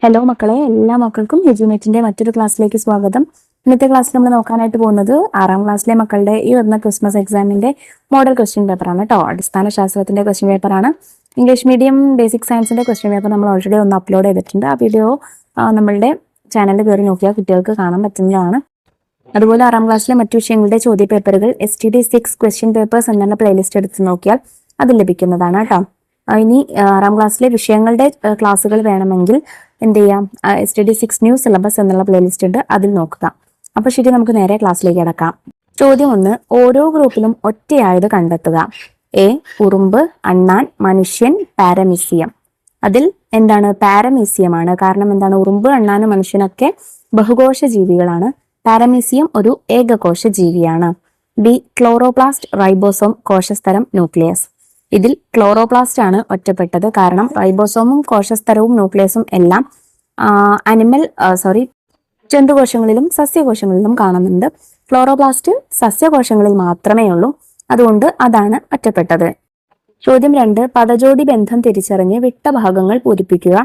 Hello മക്കളെ, എല്ലാ മക്കൾക്കും എജ്യൂമേറ്റിന്റെ മറ്റൊരു ക്ലാസ്സിലേക്ക് സ്വാഗതം. ഇന്നത്തെ ക്ലാസ്സിൽ നമ്മൾ നോക്കാനായിട്ട് പോകുന്നത് 6ാം ക്ലാസ്സിലെ മക്കളുടെ ഈ വരുന്ന ക്രിസ്മസ് എക്സാമിന്റെ മോഡൽ ക്വസ്റ്റ്യൻ പേപ്പറാണ് കേട്ടോ. അടിസ്ഥാന ശാസ്ത്രത്തിന്റെ ക്വസ്റ്റ്യൻ പേപ്പറാണ്. ഇംഗ്ലീഷ് മീഡിയം ബേസിക് സയൻസിന്റെ ക്വസ്റ്റ്യൻ പേപ്പർ നമ്മൾ ഓൾറെഡി ഒന്ന് അപ്ലോഡ് ചെയ്തിട്ടുണ്ട്. ആ വീഡിയോ നമ്മളുടെ ചാനലിൽ കയറി നോക്കിയാൽ കുട്ടികൾക്ക് കാണാൻ പറ്റുന്നതാണ്. അതുപോലെ 6ാം ക്ലാസ്സിലെ മറ്റു വിഷയങ്ങളുടെ ചോദ്യ പേപ്പറുകൾ STD 6 ക്വസ്റ്റ്യൻ പേപ്പേഴ്സ് എന്നുള്ള പ്ലേലിസ്റ്റ് എടുത്ത് നോക്കിയാൽ അത് ലഭിക്കുന്നതാണ് കേട്ടോ. ഇനി 6ാം ക്ലാസ്സിലെ വിഷയങ്ങളുടെ ക്ലാസ്സുകൾ വേണമെങ്കിൽ എന്ത് ചെയ്യാം, STD 6 ന്യൂ സിലബസ് എന്നുള്ള പ്ലേലിസ്റ്റ് ഉണ്ട്, അതിൽ നോക്കുക. അപ്പൊ ശരി, നമുക്ക് നേരെ ക്ലാസ്സിലേക്ക് കിടക്കാം. ചോദ്യം 1, ഓരോ ഗ്രൂപ്പിലും ഒറ്റയായത് കണ്ടെത്തുക. A, ഉറുമ്പ്, അണ്ണാൻ, മനുഷ്യൻ, പാരമീസിയം. അതിൽ എന്താണ്? പാരമീസിയമാണ്. കാരണം എന്താണ്? ഉറുമ്പ്, അണ്ണാൻ, മനുഷ്യനൊക്കെ ബഹുകോശ ജീവികളാണ്. പാരമീസിയം ഒരു ഏകകോശ ജീവിയാണ്. B, ക്ലോറോപ്ലാസ്റ്റ്, റൈബോസോം, കോശസ്തരം, ന്യൂക്ലിയസ്. ഇതിൽ ക്ലോറോപ്ലാസ്റ്റ് ആണ് ഒറ്റപ്പെട്ടത്. കാരണം റൈബോസോമും കോശസ്തരവും ന്യൂക്ലിയസും എല്ലാം ജന്തുകോശങ്ങളിലും സസ്യകോശങ്ങളിലും കാണുന്നുണ്ട്. ക്ലോറോപ്ലാസ്റ്റ് സസ്യകോശങ്ങളിൽ മാത്രമേ ഉള്ളൂ. അതുകൊണ്ട് അതാണ് ഒറ്റപ്പെട്ടത്. ചോദ്യം 2, പദജോടി ബന്ധം തിരിച്ചറിഞ്ഞ് വിട്ട ഭാഗങ്ങൾ പൂരിപ്പിക്കുക.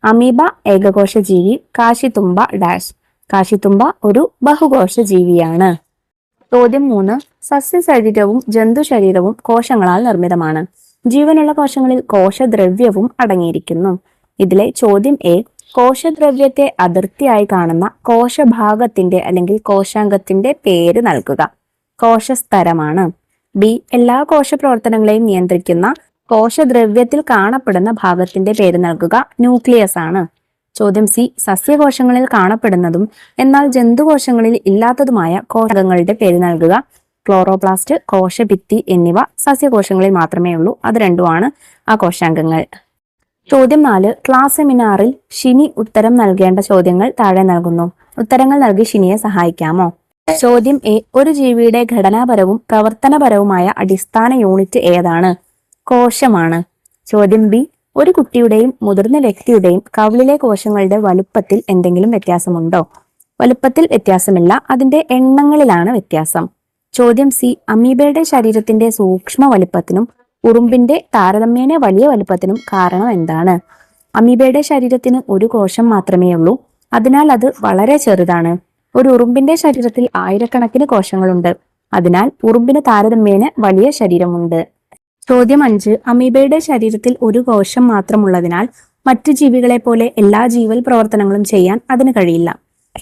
അമീബ ഏകകോശ ജീവി, കാശിത്തുമ്പ ഡാഷ്. കാശിത്തുമ്പ ഒരു ബഹുകോശ ജീവിയാണ്. ചോദ്യം 3, സസ്യശരീരവും ജന്തുശരീരവും കോശങ്ങളാൽ നിർമ്മിതമാണ്. ജീവനുള്ള കോശങ്ങളിൽ കോശദ്രവ്യവും അടങ്ങിയിരിക്കുന്നു. ഇതിലെ ചോദ്യം A, കോശദ്രവ്യത്തെ അതിർത്തിയായി കാണുന്ന കോശഭാഗത്തിന്റെ അല്ലെങ്കിൽ കോശാംഗത്തിന്റെ പേര് നൽകുക. കോശസ്തരമാണ്. B, എല്ലാ കോശപ്രവർത്തനങ്ങളെയും നിയന്ത്രിക്കുന്ന കോശദ്രവ്യത്തിൽ കാണപ്പെടുന്ന ഭാഗത്തിന്റെ പേര് നൽകുക. ന്യൂക്ലിയസ് ആണ്. ചോദ്യം C, സസ്യകോശങ്ങളിൽ കാണപ്പെടുന്നതും എന്നാൽ ജന്തുകോശങ്ങളിൽ ഇല്ലാത്തതുമായ കോശങ്ങളുടെ പേര് നൽകുക. ക്ലോറോപ്ലാസ്റ്റ്, കോശഭിത്തി എന്നിവ സസ്യകോശങ്ങളിൽ മാത്രമേ ഉള്ളൂ. അത് രണ്ടുമാണ് ആ കോശാംഗങ്ങൾ. ചോദ്യം 4, ക്ലാസ് സെമിനാറിൽ ഷിനി ഉത്തരം നൽകേണ്ട ചോദ്യങ്ങൾ താഴെ നൽകുന്നു. ഉത്തരങ്ങൾ നൽകി ഷിനിയെ സഹായിക്കാമോ? ചോദ്യം A, ഒരു ജീവിയുടെ ഘടനാപരവും പ്രവർത്തനപരവുമായ അടിസ്ഥാന യൂണിറ്റ് ഏതാണ്? കോശമാണ്. ചോദ്യം B, ഒരു കുട്ടിയുടെയും മുതിർന്ന വ്യക്തിയുടെയും കവിളിലെ കോശങ്ങളുടെ വലുപ്പത്തിൽ എന്തെങ്കിലും വ്യത്യാസമുണ്ടോ? വലുപ്പത്തിൽ വ്യത്യാസമില്ല, അതിന്റെ എണ്ണങ്ങളിലാണ് വ്യത്യാസം. ചോദ്യം C, അമീബയുടെ ശരീരത്തിന്റെ സൂക്ഷ്മ വലുപ്പത്തിനും ഉറുമ്പിന്റെ താരതമ്യേന വലിയ വലുപ്പത്തിനും കാരണം എന്താണ്? അമീബയുടെ ശരീരത്തിന് ഒരു കോശം മാത്രമേ ഉള്ളൂ, അതിനാൽ അത് വളരെ ചെറുതാണ്. ഒരു ഉറുമ്പിന്റെ ശരീരത്തിൽ ആയിരക്കണക്കിന് കോശങ്ങളുണ്ട്, അതിനാൽ ഉറുമ്പിന് താരതമ്യേന വലിയ ശരീരമുണ്ട്. ചോദ്യം 5, അമീബയുടെ ശരീരത്തിൽ ഒരു കോശം മാത്രമുള്ളതിനാൽ മറ്റു ജീവികളെ പോലെ എല്ലാ ജീവൽ പ്രവർത്തനങ്ങളും ചെയ്യാൻ അതിന് കഴിയില്ല.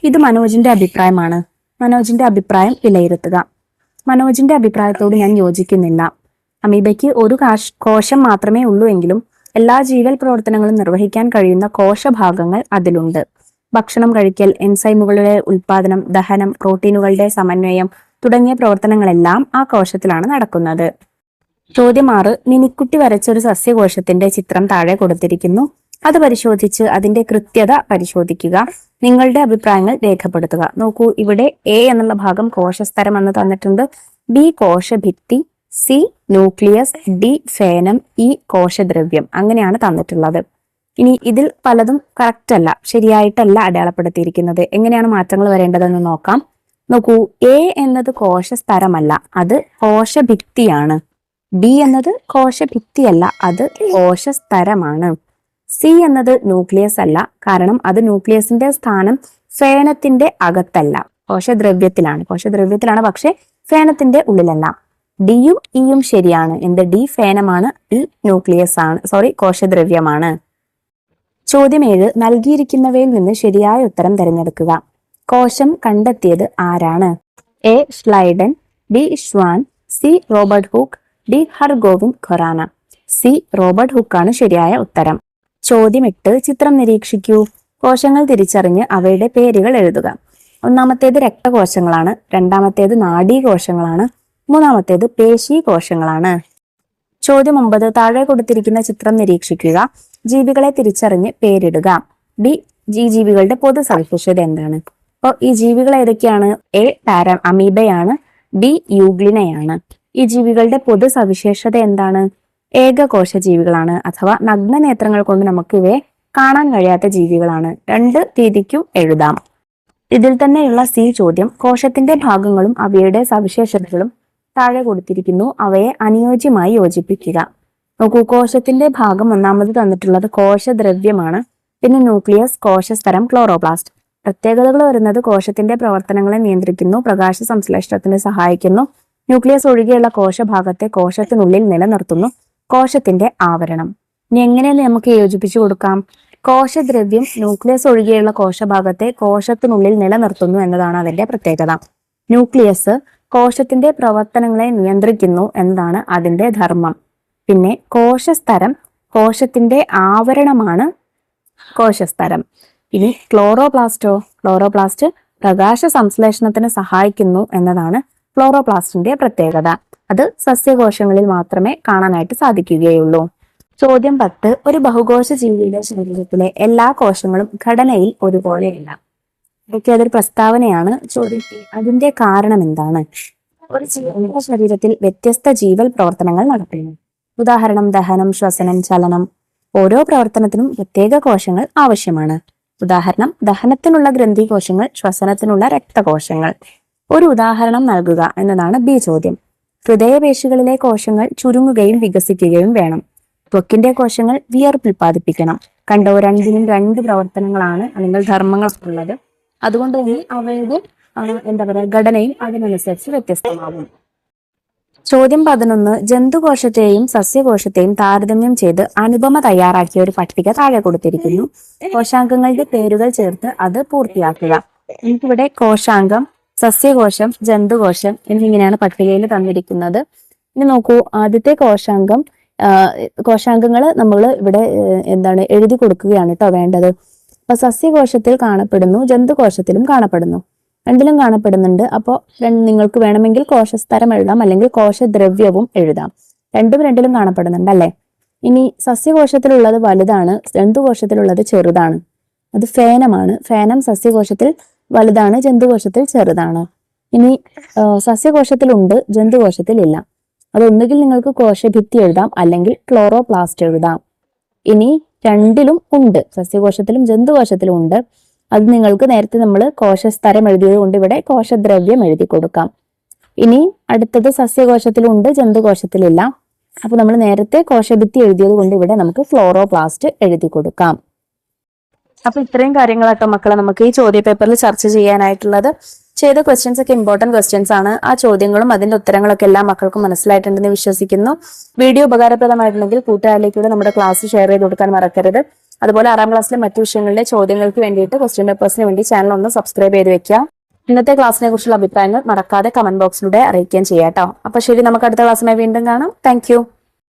ഇത് മനോജിന്റെ അഭിപ്രായമാണ്. മനോജിന്റെ അഭിപ്രായം വിലയിരുത്തുക. മനോജിന്റെ അഭിപ്രായത്തോട് ഞാൻ യോജിക്കുന്നില്ല. അമീബയ്ക്ക് ഒരു കോശം മാത്രമേ ഉള്ളൂ എങ്കിലും എല്ലാ ജീവൽ പ്രവർത്തനങ്ങളും നിർവഹിക്കാൻ കഴിയുന്ന കോശഭാഗങ്ങൾ അതിലുണ്ട്. ഭക്ഷണം കഴിക്കൽ, എൻസൈമുകളുടെ ഉൽപാദനം, ദഹനം, പ്രോട്ടീനുകളുടെ സമന്വയം തുടങ്ങിയ പ്രവർത്തനങ്ങളെല്ലാം ആ കോശത്തിലാണ് നടക്കുന്നത്. ചോദ്യം 6, മിനിക്കുട്ടി വരച്ചൊരു സസ്യകോശത്തിന്റെ ചിത്രം താഴെ കൊടുത്തിരിക്കുന്നു. അത് പരിശോധിച്ച് അതിന്റെ കൃത്യത പരിശോധിക്കുക. നിങ്ങളുടെ അഭിപ്രായങ്ങൾ രേഖപ്പെടുത്തുക. നോക്കൂ, ഇവിടെ A എന്നുള്ള ഭാഗം കോശസ്തരം എന്ന് തന്നിട്ടുണ്ട്. B കോശഭിത്തി, C nucleus, D ഫേനം, E കോശദ്രവ്യം. അങ്ങനെയാണ് തന്നിട്ടുള്ളത്. ഇനി ഇതിൽ പലതും കറക്റ്റ് അല്ല, ശരിയായിട്ടല്ല അടയാളപ്പെടുത്തിയിരിക്കുന്നത്. എങ്ങനെയാണ് മാറ്റങ്ങൾ വരേണ്ടതെന്ന് നോക്കാം. നോക്കൂ, A എന്നത് കോശസ്തരമല്ല, അത് കോശഭിത്തിയാണ്. B എന്നത് കോശഭിത്തിയല്ല, അത് കോശസ്തരമാണ്. C എന്നത് ന്യൂക്ലിയസ് അല്ല, കാരണം അത് ന്യൂക്ലിയസിന്റെ സ്ഥാനം ഫേനത്തിന്റെ അകത്തല്ല, കോശദ്രവ്യത്തിലാണ്, പക്ഷെ ഫേനത്തിന്റെ ഉള്ളിലല്ല. ഡിയും ഇയും ശരിയാണ്. എന്ത്? D ഫേനമാണ്, E ന്യൂക്ലിയസ് ആണ്, കോശദ്രവ്യമാണ്. ചോദ്യം 7, നൽകിയിരിക്കുന്നവയിൽ നിന്ന് ശരിയായ ഉത്തരം തിരഞ്ഞെടുക്കുക. കോശം കണ്ടെത്തിയത് ആരാണ്? A Schleiden, B Schwann, C Robert Hooke, D Hargobind Khorana. C റോബർട്ട് ഹുക്കാണ് ശരിയായ ഉത്തരം. ചോദ്യം 8, ചിത്രം നിരീക്ഷിക്കൂ. കോശങ്ങൾ തിരിച്ചറിഞ്ഞ് അവയുടെ പേരുകൾ എഴുതുക. ഒന്നാമത്തേത് രക്തകോശങ്ങളാണ്, രണ്ടാമത്തേത് നാഡീകോശങ്ങളാണ്, മൂന്നാമത്തേത് പേശി കോശങ്ങളാണ്. ചോദ്യം 9, താഴെ കൊടുത്തിരിക്കുന്ന ചിത്രം നിരീക്ഷിക്കുക. ജീവികളെ തിരിച്ചറിഞ്ഞ് പേരിടുക. B ഈ ജീവികളുടെ പൊതു സവിശേഷത എന്താണ്? അപ്പോൾ ഈ ജീവികൾ ഏതൊക്കെയാണ്? A അമീബയാണ്, B യൂഗ്ലിനയാണ്. ഈ ജീവികളുടെ പൊതു സവിശേഷത എന്താണ്? ഏകകോശ ജീവികളാണ്, അഥവാ നഗ്നനേത്രങ്ങൾ കൊണ്ട് നമുക്ക് ഇവയെ കാണാൻ കഴിയാത്ത ജീവികളാണ്. 2 രീതിക്കും എഴുതാം. ഇതിൽ തന്നെയുള്ള C ചോദ്യം, കോശത്തിന്റെ ഭാഗങ്ങളും അവയുടെ സവിശേഷതകളും താഴെ കൊടുത്തിരിക്കുന്നു, അവയെ അനുയോജ്യമായി യോജിപ്പിക്കുക. നോക്കൂ, കോശത്തിന്റെ ഭാഗം ഒന്നാമത് തന്നിട്ടുള്ളത് കോശദ്രവ്യമാണ്. പിന്നെ ന്യൂക്ലിയസ്, കോശസ്തരം, ക്ലോറോപ്ലാസ്റ്റ്. പ്രത്യേകതകൾ വരുന്നത് കോശത്തിന്റെ പ്രവർത്തനങ്ങളെ നിയന്ത്രിക്കുന്നു, പ്രകാശ സംശ്ലേഷണത്തിന് സഹായിക്കുന്നു, ന്യൂക്ലിയസ് ഒഴികെയുള്ള കോശഭാഗത്തെ കോശത്തിനുള്ളിൽ നിലനിർത്തുന്നു, കോശത്തിന്റെ ആവരണം. ഇനി എങ്ങനെ നമുക്ക് യോജിപ്പിച്ചു കൊടുക്കാം? കോശദ്രവ്യം ന്യൂക്ലിയസ് ഒഴികെയുള്ള കോശഭാഗത്തെ കോശത്തിനുള്ളിൽ നിലനിർത്തുന്നു എന്നതാണ് അതിന്റെ പ്രത്യേകത. ന്യൂക്ലിയസ് കോശത്തിന്റെ പ്രവർത്തനങ്ങളെ നിയന്ത്രിക്കുന്നു എന്നതാണ് അതിന്റെ ധർമ്മം. പിന്നെ കോശസ്തരം കോശത്തിന്റെ ആവരണമാണ് കോശസ്തരം. ഇനി ക്ലോറോപ്ലാസ്റ്റോ? ക്ലോറോപ്ലാസ്റ്റ് പ്രകാശ സംശ്ലേഷണത്തിന് സഹായിക്കുന്നു എന്നതാണ് ക്ലോറോപ്ലാസ്റ്റിന്റെ പ്രത്യേകത. അത് സസ്യകോശങ്ങളിൽ മാത്രമേ കാണാനായിട്ട് സാധിക്കുകയുള്ളൂ. ചോദ്യം 10. ഒരു ബഹുകോശ ജീവിയുടെ ശരീരത്തിലെ എല്ലാ കോശങ്ങളും ഘടനയിൽ ഒരുപോലെയല്ല. ഇതൊക്കെ അതൊരു പ്രസ്താവനയാണ്. ചോദ്യം അതിന്റെ കാരണം എന്താണ്? ഒരു ജീവിയുടെ ശരീരത്തിൽ വ്യത്യസ്ത ജീവൽ പ്രവർത്തനങ്ങൾ നടത്തുന്നു. ഉദാഹരണം ദഹനം, ശ്വസനം, ചലനം. ഓരോ പ്രവർത്തനത്തിനും പ്രത്യേക കോശങ്ങൾ ആവശ്യമാണ്. ഉദാഹരണം ദഹനത്തിനുള്ള ഗ്രന്ഥികോശങ്ങൾ, ശ്വസനത്തിനുള്ള രക്തകോശങ്ങൾ. ഒരു ഉദാഹരണം നൽകുക എന്നതാണ് ബി ചോദ്യം. ഹൃദയപേശികളിലെ കോശങ്ങൾ ചുരുങ്ങുകയും വികസിക്കുകയും വേണം. ത്വക്കിന്റെ കോശങ്ങൾ വിയർപ്പ് ഉൽപ്പാദിപ്പിക്കണം. കണ്ടോ, രണ്ടിനും രണ്ട് പ്രവർത്തനങ്ങളാണ് അല്ലെങ്കിൽ ധർമ്മങ്ങൾ ഉള്ളത്. അതുകൊണ്ട് തന്നെ അവയുടെ ഘടനയും അതിനനുസരിച്ച് വ്യത്യസ്തമാകും. ചോദ്യം 11. ജന്തുകോശത്തെയും സസ്യകോശത്തെയും താരതമ്യം ചെയ്ത് അനുപമ തയ്യാറാക്കിയ ഒരു പട്ടിക താഴെ കൊടുത്തിരിക്കുന്നു. കോശാംഗങ്ങളുടെ പേരുകൾ ചേർത്ത് അത് പൂർത്തിയാക്കുക. നമുക്കിവിടെ കോശാംഗം, സസ്യകോശം, ജന്തുകോശം എന്നിങ്ങനെയാണ് പട്ടികയിൽ തന്നിരിക്കുന്നത്. ഇനി നോക്കൂ, ആദ്യത്തെ കോശാംഗങ്ങൾ നമ്മൾ ഇവിടെ എഴുതി കൊടുക്കുകയാണ് കേട്ടോ വേണ്ടത്. അപ്പൊ സസ്യകോശത്തിൽ കാണപ്പെടുന്നു, ജന്തുകോശത്തിലും കാണപ്പെടുന്നു, രണ്ടിലും കാണപ്പെടുന്നുണ്ട്. അപ്പോൾ നിങ്ങൾക്ക് വേണമെങ്കിൽ കോശസ്തരം എഴുതാം, അല്ലെങ്കിൽ കോശദ്രവ്യവും എഴുതാം. രണ്ടിലും കാണപ്പെടുന്നുണ്ട് അല്ലെ. ഇനി സസ്യകോശത്തിലുള്ളത് വലുതാണ്, ജന്തുകോശത്തിലുള്ളത് ചെറുതാണ്. അത് ഫേനമാണ്. ഫേനം സസ്യകോശത്തിൽ വലുതാണ്, ജന്തുകോശത്തിൽ ചെറുതാണ്. ഇനി സസ്യകോശത്തിലുണ്ട്, ജന്തുകോശത്തിൽ ഇല്ല. അതൊന്നുകിൽ നിങ്ങൾക്ക് കോശഭിത്തി എഴുതാം, അല്ലെങ്കിൽ ക്ലോറോപ്ലാസ്റ്റ് എഴുതാം. ഇനി രണ്ടിലും ഉണ്ട്, സസ്യകോശത്തിലും ജന്തുകോശത്തിലും ഉണ്ട്. അത് നിങ്ങൾക്ക് നേരത്തെ നമ്മൾ കോശസ്തരം എഴുതിയത് കൊണ്ട് ഇവിടെ കോശദ്രവ്യം എഴുതി കൊടുക്കാം. ഇനി അടുത്തത് സസ്യകോശത്തിലുണ്ട്, ജന്തുകോശത്തിലില്ല. അപ്പൊ നമ്മൾ നേരത്തെ കോശഭിത്തി എഴുതിയത് കൊണ്ട് ഇവിടെ നമുക്ക് ക്ലോറോപ്ലാസ്റ്റ് എഴുതി കൊടുക്കാം. അപ്പൊ ഇത്രയും കാര്യങ്ങളാട്ടോ മക്കളെ നമുക്ക് ഈ ചോദ്യ പേപ്പറിൽ ചർച്ച ചെയ്യാനായിട്ടുള്ളത്. ചെയ്ത ക്വസ്റ്റ്യൻസ് ഒക്കെ ഇമ്പോർട്ടന്റ് ക്വസ്റ്റ്യൻസ് ആണ്. ആ ചോദ്യങ്ങളും അതിന്റെ ഉത്തരങ്ങളൊക്കെ എല്ലാ മക്കൾക്കും മനസ്സിലായിട്ടുണ്ടെന്ന് വിശ്വസിക്കുന്നു. വീഡിയോ ഉപകാരപ്രദമായിട്ടുണ്ടെങ്കിൽ കൂട്ടുകാരിലേക്കൂടെ നമ്മുടെ ക്ലാസ് ഷെയർ ചെയ്ത് കൊടുക്കാൻ മറക്കരുത്. അതുപോലെ 6ാം ക്ലാസ്സിലെ മറ്റു വിഷയങ്ങളിലെ ചോദ്യങ്ങൾക്ക് വേണ്ടിയിട്ട് ക്വസ്റ്റ്യൻ പേപ്പേഴ്സിന് വേണ്ടി ചാനൽ ഒന്ന് സബ്സ്ക്രൈബ് ചെയ്ത് വെക്കുക. ഇന്നത്തെ ക്ലാസ്സിനെ കുറിച്ചുള്ള അഭിപ്രായങ്ങൾ മറക്കാതെ കമന്റ് ബോക്സിലൂടെ അറിയിക്കുകയും ചെയ്യാം കേട്ടോ. അപ്പൊ ശരി, നമുക്ക് അടുത്ത ക്ലാസ്സുമായി വീണ്ടും കാണാം. താങ്ക്